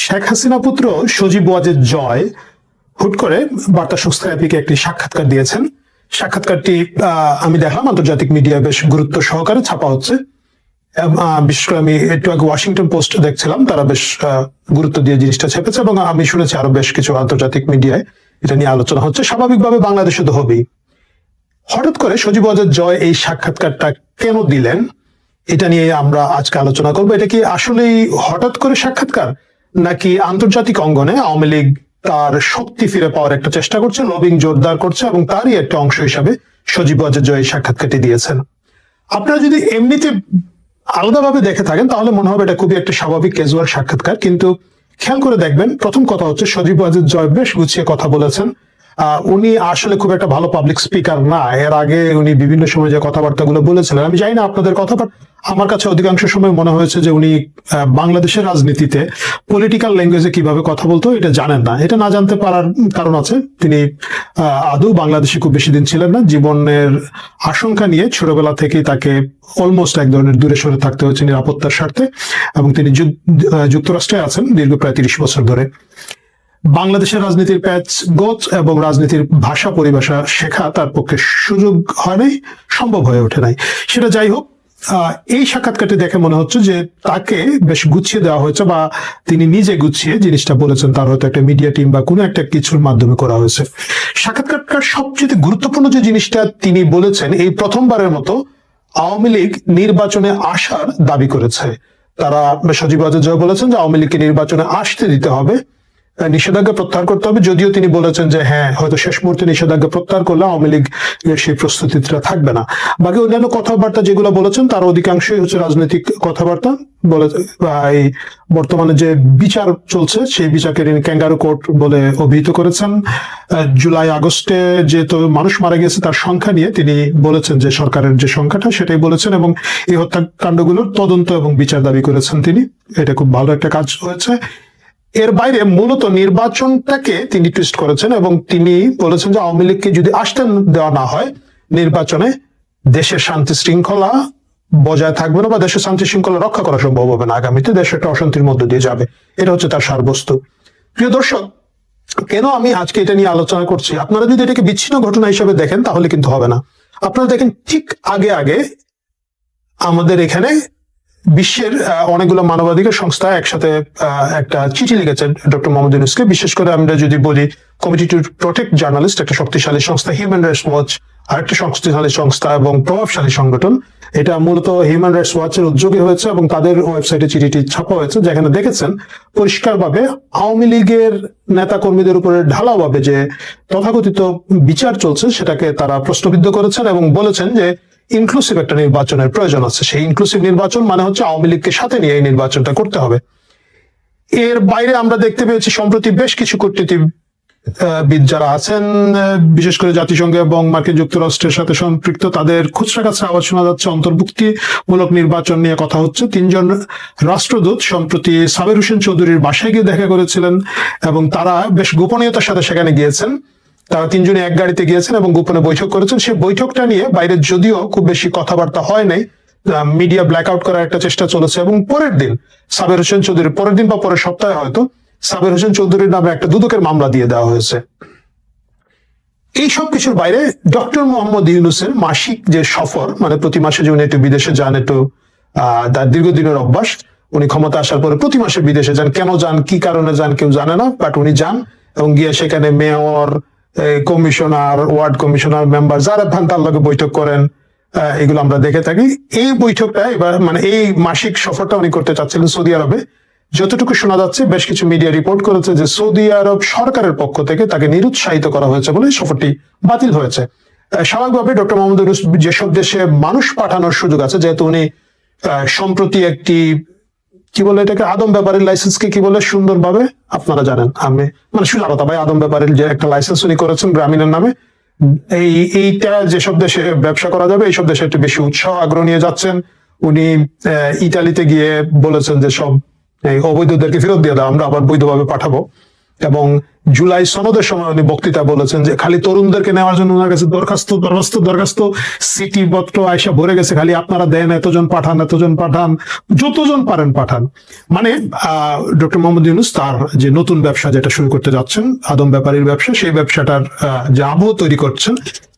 শেখ হাসিনা পুত্র সজীব ওয়াজেদ জয় হুট করে বার্তা সংস্থা এপিকে একটি সাক্ষাৎকার দিয়েছেন। সাক্ষাৎকারটি আমি দেখলাম আন্তর্জাতিক মিডিয়া বেশ গুরুত্ব সহকারে ছাপা হচ্ছে। বিশেষ করে আমি একটু আগে ওয়াশিংটন পোস্ট দেখছিলাম, তারা বেশ গুরুত্ব দিয়ে জিনিসটা ছেপেছে এবং আমি শুনেছি আরো বেশ কিছু আন্তর্জাতিক মিডিয়ায় এটা নিয়ে আলোচনা হচ্ছে। স্বাভাবিকভাবে বাংলাদেশে তো হবেই। হঠাৎ করে সজীব ওয়াজেদ জয় এই সাক্ষাৎকারটা কেন দিলেন এটা নিয়ে আমরা আজকে আলোচনা করবো। এটা কি আসলেই হঠাৎ করে সাক্ষাৎকার, নাকি আন্তর্জাতিক অঙ্গনে আওয়ামী লীগ তার শক্তি ফিরে পাওয়ার একটা চেষ্টা করছে, লবিং জোরদার করছে এবং তারই একটা অংশ হিসাবে সজীব ওয়াজেদ জয় সাক্ষাৎকারটি দিয়েছেন? আপনারা যদি এমনিতে আলাদাভাবে দেখে থাকেন তাহলে মনে হবে এটা খুবই একটা স্বাভাবিক ক্যাজুয়াল সাক্ষাৎকার, কিন্তু খেয়াল করে দেখবেন প্রথম কথা হচ্ছে সজীব ওয়াজেদ জয় বেশ গুছিয়ে কথা বলেছেন। উনি আসলে খুব একটা ভালো পাবলিক স্পিকার না। এর আগে উনি বিভিন্ন সময় যে কথাবার্তাগুলো বলেছিলেন, আমি জানি না আপনাদের কথা, বাট আমার কাছে অধিকাংশ সময় মনে হয়েছে যে উনি বাংলাদেশের রাজনীতিতে পলিটিক্যাল ল্যাঙ্গুয়েজে কিভাবে কথা বলতো এটা জানেন না। এটা না জানতে পারার কারণ আছে, তিনি আদৌ বাংলাদেশে খুব বেশি দিন ছিলেন না। জীবনের আশঙ্কা নিয়ে ছোটবেলা থেকেই তাকে অলমোস্ট এক ধরনের দূরে সরে থাকতে হয়েছে নিরাপত্তার স্বার্থে, এবং তিনি যুক্তরাষ্ট্রে আছেন দীর্ঘ প্রায় 30 বছর ধরে। বাংলাদেশের রাজনীতির প্যাচ গোছ এবং রাজনীতির ভাষা পরিভাষা শেখা তার পক্ষে সুযোগ হয় নাই, সম্ভব হয়ে ওঠে নাই। সেটা যাই হোক, এই সাক্ষাৎকারটি দেখে মনে হচ্ছে যে তাকে বেশ গুছিয়ে দেওয়া হয়েছে, বা তিনি নিজে গুছিয়ে জিনিসটা বলেছেন, তার হয়তো একটা মিডিয়া টিম বা কোনো একটা কিছুর মাধ্যমে করা হয়েছে। সাক্ষাৎকারটার সবচেয়ে গুরুত্বপূর্ণ যে জিনিসটা তিনি বলেছেন, এই প্রথমবারের মতো আওয়ামী লীগ নির্বাচনে আসার দাবি করেছে। তারা সজীব ওয়াজেদ জয় বলেছেন যে আওয়ামী লীগকে নির্বাচনে আসতে দিতে হবে, নিষেধাজ্ঞা প্রত্যাহার করতে হবে। যদিও তিনি বলেছেন যে হ্যাঁ, হয়তো শেষ মুহূর্তে নিষেধাজ্ঞা প্রত্যাহার করলে আওয়ামী লীগ সেই প্রস্তুতিটা থাকবে না। বাকি অন্যান্য কথাবার্তা যেগুলো বলেছেন তার অধিকাংশই হচ্ছে রাজনৈতিক কথাবার্তা। এই বর্তমানে যে বিচার চলছে সেই বিচারকে তিনি ক্যাঙ্গারু কোর্ট বলে অভিহিত করেছেন। জুলাই আগস্টে যে তো মানুষ মারা গেছে তার সংখ্যা নিয়ে তিনি বলেছেন যে সরকারের যে সংখ্যাটা সেটাই বলেছেন, এবং এই হত্যাকাণ্ডগুলোর তদন্ত এবং বিচার দাবি করেছেন তিনি। এটা খুব ভালো একটা কাজ হয়েছে। এর বাইরে মূলত নির্বাচনটাকে তিনি টুইস্ট করেছেন এবং তিনি বলেছেন যে আওয়ামী লীগকে যদি আসতে দেওয়া না হয় নির্বাচনে, দেশের শান্তি শৃঙ্খলা বজায় থাকবে না, বা দেশের শান্তি শৃঙ্খলা রক্ষা করা সম্ভব হবে না। আগামীতে দেশ একটা অশান্তির মধ্য দিয়ে যাবে। এটা হচ্ছে তার সারবস্তু। প্রিয় দর্শক, কেন আমি আজকে এটা নিয়ে আলোচনা করছি? আপনারা যদি এটাকে বিচ্ছিন্ন ঘটনা হিসেবে দেখেন তাহলে কিন্তু হবে না। আপনারা দেখেন ঠিক আগে আগে আমাদের এখানে বিশ্বের অনেকগুলো মানবাধিকার সংস্থা একসাথে একটা চিঠি লিখেছে ডক্টর মোহাম্মদ ইউনূসকে। বিশেষ করে আমরা যদি বলি কমিটি টু প্রোটেক্ট জার্নালিস্ট, একটা শক্তিশালী সংস্থা, হিউম্যান রাইটস ওয়াচ আরেকটা শক্তিশালী সংস্থা এবং প্রভাবশালী সংগঠন। এটা মূলত হিউম্যান রাইটস ওয়াচের উদ্যোগে হয়েছে এবং তাদের ওয়েবসাইটে চিঠিটি ছাপা হয়েছে, যেখানে দেখেছেন পরিষ্কারভাবে আওয়ামী লীগের নেতা কর্মীদের উপরে ঢালাওভাবে যে তথাকথিত বিচার চলছে সেটাকে তারা প্রশ্নবিদ্ধ করেছেন এবং বলেছেন যে ইনক্লুসিভ একটা নির্বাচনের প্রয়োজন আছে। সেই ইনক্লুসিভ নির্বাচন মানে হচ্ছে আওয়ামী লীগকে সাথে নিয়ে এই নির্বাচনটা করতে হবে। এর বাইরে আমরা দেখতে পেয়েছি সম্প্রতি বেশ কিছু কূটনীতিবিদ যারা আছেন, বিশেষ করে জাতিসংঘ এবং মার্কিন যুক্তরাষ্ট্রের সাথে সম্পৃক্ত, তাদের খুচরা কাছে আওয়াজ শোনা যাচ্ছে অন্তর্ভুক্তিমূলক নির্বাচন নিয়ে কথা হচ্ছে। 3 জন রাষ্ট্রদূত সম্প্রতি সাবের হোসেন চৌধুরীর বাসায় গিয়ে দেখা করেছিলেন এবং তারা বেশ গোপনীয়তার সাথে সেখানে গিয়েছেন। তারা 3 জনে এক গাড়িতে গিয়েছেন এবং গোপনে বৈঠক করেছেন। সেই বৈঠকটা নিয়ে বাইরে যদিও খুব বেশি কথাবার্তা হয় নাই, মিডিয়া ব্ল্যাক আউট করার একটা চেষ্টা চলেছে এবং পরের দিন সাবের হোসেন চৌধুরী, পরের দিন বা পরের সপ্তাহে হয়তো সাবের হোসেন চৌধুরীর নামে একটা দুদকের মামলা দিয়ে দেওয়া হয়েছে। এই সব কিছুর বাইরে ডক্টর মোহাম্মদ ইউনূসের মাসিক যে সফর, মানে প্রতি মাসে যে উনি একটু বিদেশে যান, একটু তার দীর্ঘদিনের অভ্যাস, উনি ক্ষমতা আসার পরে প্রতি মাসে বিদেশে যান। কেন যান, কি কারণে যান কেউ জানে না, বাট উনি যান এবং গিয়ে সেখানে mayor, commissioner, ward commissioner, member যারা ভান তার লগে বৈঠক করেন, এগুলো আমরা দেখে থাকি। এই বৈঠকটা এবার মানে এই মাসিক সফরটা উনি করতে চাচ্ছিলেন সৌদি আরবে। যতটুকু শোনা যাচ্ছে, বেশ কিছু মিডিয়া রিপোর্ট করেছে যে সৌদি আরব সরকারের পক্ষ থেকে তাকে নিরুৎসাহিত করা হয়েছে বলে সফরটি বাতিল হয়েছে। স্বাভাবিকভাবে ডক্টর মোহাম্মদ ইউনূস যেসব দেশে মানুষ পাঠানোর সুযোগ আছে, যেহেতু উনি সম্প্রতি একটি কি বলে এটাকে, আদম ব্যাপারের লাইসেন্সকে কি বলে সুন্দরভাবে আপনারা জানেন, আমি মানে সুজারতা ভাই, আদম ব্যাপারের যে একটা লাইসেন্স উনি করেছেন গ্রামীণের নামে, এইটা যেসব দেশে ব্যবসা করা যাবে এইসব দেশে একটু বেশি উৎসাহ আগ্রহ নিয়ে যাচ্ছেন। উনি ইতালিতে গিয়ে বলেছেন যে সব এই অবৈধদেরকে ফেরত দিয়ে দাও, আমরা আবার বৈধভাবে পাঠাবো। এবং জুলাই সনদের সময় উনি বক্তৃতা বলেছেন যে খালি তরুণদেরকে নেওয়ার জন্য ওনার কাছে দরখাস্ত সিটি পত্র আয়সা ভরে গেছে, খালি আপনারা দেন, এতজন পাঠান যতজন পারেন পাঠান। মানে ডক্টর মোহাম্মদ ইউনূস তার যে নতুন ব্যবসা যেটা শুরু করতে যাচ্ছেন, আদম ব্যাপারীর ব্যবসা, সেই ব্যবসাটার যে আবহ তৈরি করছেন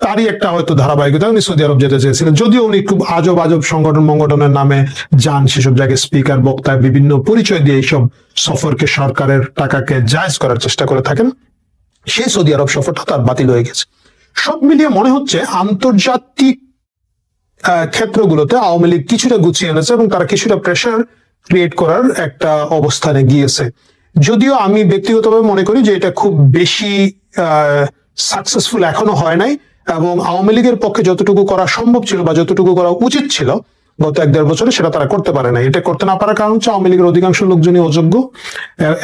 তারই একটা হয়তো ধারাবাহিকতা। উনি সৌদি আরব যেতে চেয়েছিলেন, যদিও উনি খুব আজব সংগঠনের নামে যান, সেসব জায়গায় স্পিকার, বক্তায় বিভিন্ন পরিচয় দিয়ে এইসব সফরকে, সরকারের টাকাকে জায়েজ করার চেষ্টা করে থাকেন। সেই সৌদি আরব সফরটা তার বাতিল হয়ে গেছে। সব মিলিয়ে মনে হচ্ছে আন্তর্জাতিক ক্ষেত্রগুলোতে আওয়ামী লীগ কিছুটা গুছিয়ে এনেছে এবং তারা কিছুটা প্রেশার ক্রিয়েট করার একটা অবস্থানে গিয়েছে। যদিও আমি ব্যক্তিগতভাবে মনে করি যে এটা খুব বেশি সাকসেসফুল এখনো হয় নাই, এবং আওয়ামী লীগের পক্ষে যতটুকু করা সম্ভব ছিল বা যতটুকু করা উচিত ছিল গত 1-1.5 বছরে, সেটা তারা করতে পারে না। এটা করতে না পারার কারণ হচ্ছে আওয়ামী লীগের অধিকাংশ লোকজনই অযোগ্য।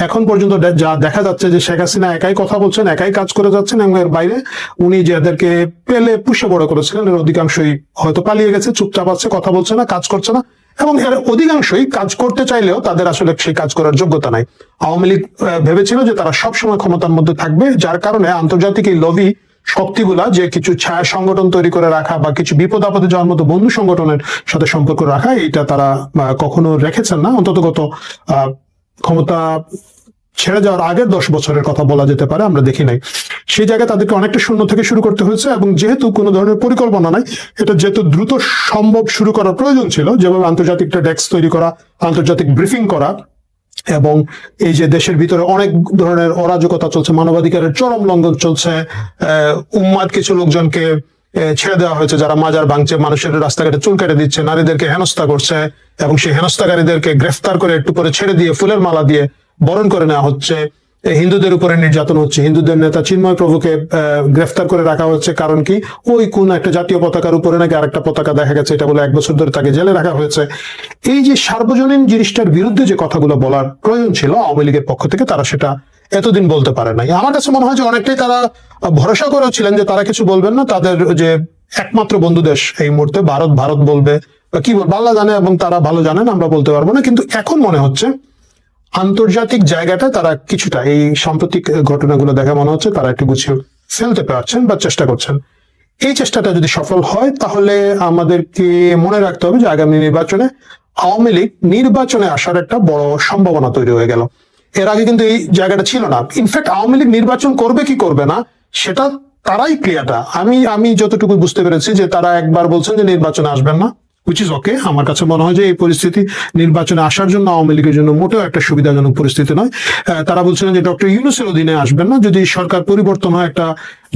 এখন পর্যন্ত যা দেখা যাচ্ছে যে শেখ হাসিনা একাই কথা বলছেন, একাই কাজ করে যাচ্ছেন, এবং এর বাইরে উনি যাদেরকে পেলে পুষে বড় করেছিলেন এর অধিকাংশই হয়তো পালিয়ে গেছে, চুপচাপ আছে, কথা বলছে না, কাজ করছে না, এবং এর অধিকাংশই কাজ করতে চাইলেও তাদের আসলে সেই কাজ করার যোগ্যতা নাই। আওয়ামী লীগ ভেবেছিল যে তারা সবসময় ক্ষমতার মধ্যে থাকবে, যার কারণে আন্তর্জাতিক এই লবি শক্তিগুলা, যে কিছু ছায়া সংগঠন তৈরি করে রাখা বা কিছু বিপদ আপদে যাওয়ার মতো বন্ধু সংগঠনের সাথে সম্পর্ক রাখা, এটা তারা কখনো রেখেছেন না। অন্তত গত ক্ষমতা ছেড়ে যাওয়ার আগের 10 বছরের কথা বলা যেতে পারে, আমরা দেখি নাই। সেই জায়গায় তাদেরকে অনেকটা শূন্য থেকে শুরু করতে হয়েছে, এবং যেহেতু কোনো ধরনের পরিকল্পনা নাই, এটা যেহেতু দ্রুত সম্ভব শুরু করার প্রয়োজন ছিল, যেভাবে আন্তর্জাতিক ডেস্ক তৈরি করা, আন্তর্জাতিক ব্রিফিং করা, এবং এই যে দেশের ভিতরে অনেক ধরনের অরাজকতা চলছে, মানবাধিকারের চরম লঙ্ঘন চলছে, উম্মাদ কিছু লোকজনকে ছেড়ে দেওয়া হয়েছে যারা মাজার ভাঙছে, মানুষের রাস্তাঘাটে চুল কেটে দিচ্ছে, নারীদেরকে হেনস্থা করছে, এবং সেই হেনস্থাকারীদেরকে গ্রেফতার করে একটু পরে ছেড়ে দিয়ে ফুলের মালা দিয়ে বরণ করে নেওয়া হচ্ছে। হিন্দুদের উপরে নির্যাতন হচ্ছে, হিন্দুদের নেতা চিন্ময় প্রভুকে গ্রেফতার করে রাখা হচ্ছে, কারণ কি ওই কোন একটা জাতীয় পতাকার উপরে নাকি আরেকটা পতাকা দেখা গেছে, এটা বলে 1 বছর ধরে তাকে জেলে রাখা হয়েছে। এই যে সার্বজনীন জিনিসটার বিরুদ্ধে যে কথাগুলো বলার প্রয়োজন ছিল আওয়ামী লীগের পক্ষ থেকে, তারা সেটা এতদিন বলতে পারে নাই। আমার কাছে মনে হয় যে অনেকটাই তারা ভরসা করেছিলেন যে তারা কিছু বলবেন না, তাদের যে একমাত্র বন্ধু দেশ এই মুহূর্তে ভারত বলবে বা কি বলবে আল্লাহ জানে, এবং তারা ভালো জানেন, আমরা বলতে পারবো না। কিন্তু এখন মনে হচ্ছে আন্তর্জাতিক জায়গাটা তারা কিছুটা, এই সাম্প্রতিক ঘটনাগুলো দেখে মনে হচ্ছে তারা একটু গুছিয়ে ফেলতে পারছেন বা চেষ্টা করছেন। এই চেষ্টাটা যদি সফল হয় তাহলে আমাদেরকে মনে রাখতে হবে যে আগামী নির্বাচনে আওয়ামী লীগ নির্বাচনে আসার একটা বড় সম্ভাবনা তৈরি হয়ে গেল। এর আগে কিন্তু এই জায়গাটা ছিল না। ইনফ্যাক্ট আওয়ামী লীগ নির্বাচন করবে কি করবে না সেটা তারাই ক্লিয়ারটা। আমি যতটুকু বুঝতে পেরেছি যে তারা একবার বলছেন যে নির্বাচনে আসবেন না, হুইচ ইজ ওকে। আমার কাছে মনে হয় যে এই পরিস্থিতি নির্বাচনে আসার জন্য আওয়ামী লীগের জন্য মোটেও একটা সুবিধাজনক পরিস্থিতি নয়। তারা বলছিলেন যে ডক্টর ইউনূসের অধীনে আসবেন না, যদি সরকার পরিবর্তন হয়, একটা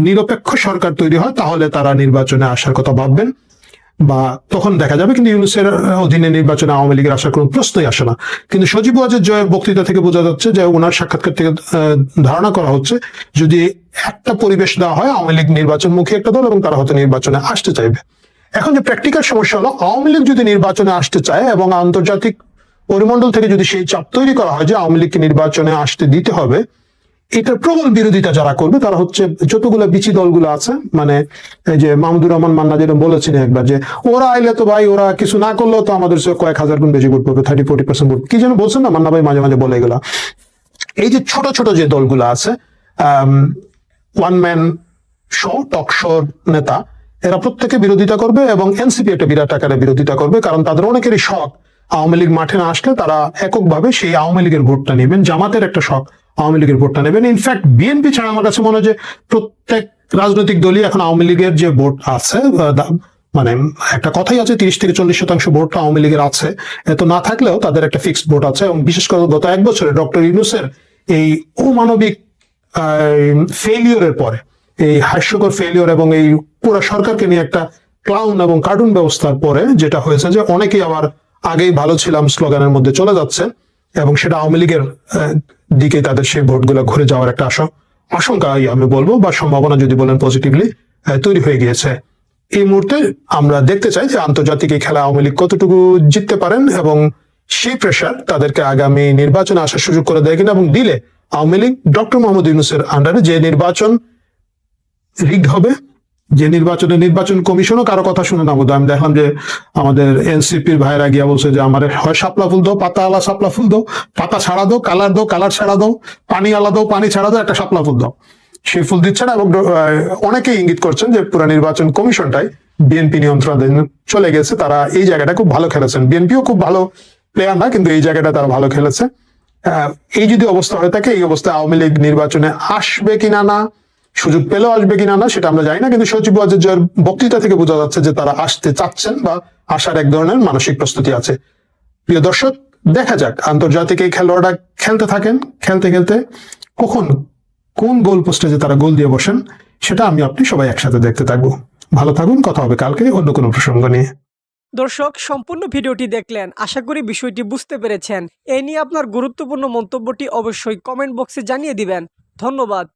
নিরপেক্ষ সরকার তৈরি হয়, তাহলে তারা নির্বাচনে আসার কথা ভাববেন, বা তখন দেখা যাবে। কিন্তু ইউনূসের অধীনে নির্বাচনে আওয়ামী লীগের আসার কোনো প্রশ্নই আসে না। কিন্তু সজীব ওয়াজেদ জয়ের বক্তৃতা থেকে বোঝা যাচ্ছে যে ওনার সাক্ষাৎকার থেকে ধারণা করা হচ্ছে যদি একটা পরিবেশ দেওয়া হয় আওয়ামী লীগ নির্বাচনমুখী একটা দল, এবং তারা হয়তো নির্বাচনে আসতে চাইবে। এখন যে প্র্যাকটিক্যাল সমস্যা হলো, আওয়ামী লীগ যদি নির্বাচনে আসতে চায় এবং আন্তর্জাতিক পরিমণ্ডল থেকে যদি সেই চাপ তৈরি করা হয় যে আওয়ামী লীগকে নির্বাচনে আসতে দিতে হবে, এটার প্রবল বিরোধিতা যারা করবে তারা হচ্ছে যতগুলো বিচি দলগুলো আছে, মানে এই যে মাহমুদুর রহমান মান্না যেটা বলেছেন একবার, যে ওরা আইলে তো ভাই ওরা কিছু না করলেও তো আমাদের কয়েক হাজার গুণ বেশি ভোট পাবে, 30-40% ভোট, কি যেন বলছেন না মান্না ভাই মাঝে মাঝে বলে এগুলা। এই যে ছোট ছোট যে দলগুলো আছে, one man show, talk show নেতা, এরা প্রত্যেকে বিরোধিতা করবে, এবং এনসিপি একটা বিরাট আকারে বিরোধিতা করবে, কারণ তাদের অনেকেরই শখ আওয়ামী লীগ মাঠে না আসলে তারা এককভাবে সেই আওয়ামী লীগের ভোটটা নেবেন। জামাতের একটা শখ আওয়ামী লীগের ভোটটা নেবেন। ইনফ্যাক্ট বিএনপি ছাড়া আমার কাছে মনে হয় যে প্রত্যেক রাজনৈতিক দলই এখন আওয়ামী লীগের যে ভোট আছে, মানে একটা কথাই আছে 30-40% ভোটটা আওয়ামী লীগের আছে, এত না থাকলেও তাদের একটা ফিক্সড ভোট আছে। এবং বিশেষ করে গত 1 বছরে ডক্টর ইউনূসের এই অমানবিক ফেলিওরের পরে, এই হাস্যকর ফেলিওর এবং এই পুরো সরকারকে নিয়ে একটা ক্লাউন এবং কার্টুন ব্যবস্থার পরে যেটা হয়েছে যে অনেকেই আবার আগেই ভালো ছিলাম স্লোগানের মধ্যে চলে যাচ্ছে, এবং সেটা আওয়ামী লীগের দিকে তাদের সেই ভোটগুলো ঘুরে যাওয়ার একটা আশঙ্কা আমি বলবো, বা সম্ভাবনা যদি বলেন পজিটিভলি তৈরি হয়ে গিয়েছে। এই মুহূর্তে আমরা দেখতে চাই যে আন্তর্জাতিক এই খেলা আওয়ামী লীগ কতটুকু জিততে পারেন, এবং সেই প্রেশার তাদেরকে আগামী নির্বাচনে আসার সুযোগ করে দেয় কিনা, এবং দিলে আওয়ামী লীগ ডক্টর মোহাম্মদ ইউনূসের আন্ডারে যে নির্বাচন রিগড হবে, যে নির্বাচন কমিশনও কারো কথা শুনে না বোধ। আমি দেখলাম যে আমাদের এনসিপির ভাইরা গিয়া বলছে যে আমার হয় শাপলা ফুল দাও, পাতা আলা শাপলা ফুল দাও, পাতা ছাড়া দাও, কালার ছাড়া দাও, পানি আলা দাও, পানি ছাড়া দাও, একটা শাপলা ফুল দাও। সেই ফুল দিচ্ছে না, এবং অনেকেই ইঙ্গিত করছেন যে পুরো নির্বাচন কমিশনটাই বিএনপি নিয়ন্ত্রণাধীন চলে গেছে। তারা এই জায়গাটা খুব ভালো খেলেছেন। বিএনপিও খুব ভালো প্লেয়ার না, কিন্তু এই জায়গাটা তারা ভালো খেলেছে। এই যদি অবস্থা হয়ে থাকে, এই অবস্থায় আওয়ামী লীগ নির্বাচনে আসবে কিনা না, সুযোগ পেলেও আসবে কিনা না, সেটা আমরা জানি না। কিন্তু সজীব ওয়াজেদ জয়ের বক্তৃতা থেকে বোঝা যাচ্ছে যে তারা আসতে চাচ্ছেন বা আসার এক ধরনের মানসিক প্রস্তুতি আছে। প্রিয় দর্শক, দেখা যাক আন্তর্জাতিক এই খেলোয়াড়রা খেলতে থাকেন, খেলতে খেলতে কখন কোন গোল পোস্টে যে তারা গোল দিয়ে বসেন, সেটা আমি আপনি সবাই একসাথে দেখতে থাকবো। ভালো থাকুন, কথা হবে কালকে অন্য কোনো প্রসঙ্গ নিয়ে। দর্শক, সম্পূর্ণ ভিডিওটি দেখলেন, আশা করি বিষয়টি বুঝতে পেরেছেন। এই নিয়ে আপনার গুরুত্বপূর্ণ মন্তব্যটি অবশ্যই কমেন্ট বক্সে জানিয়ে দিবেন। ধন্যবাদ।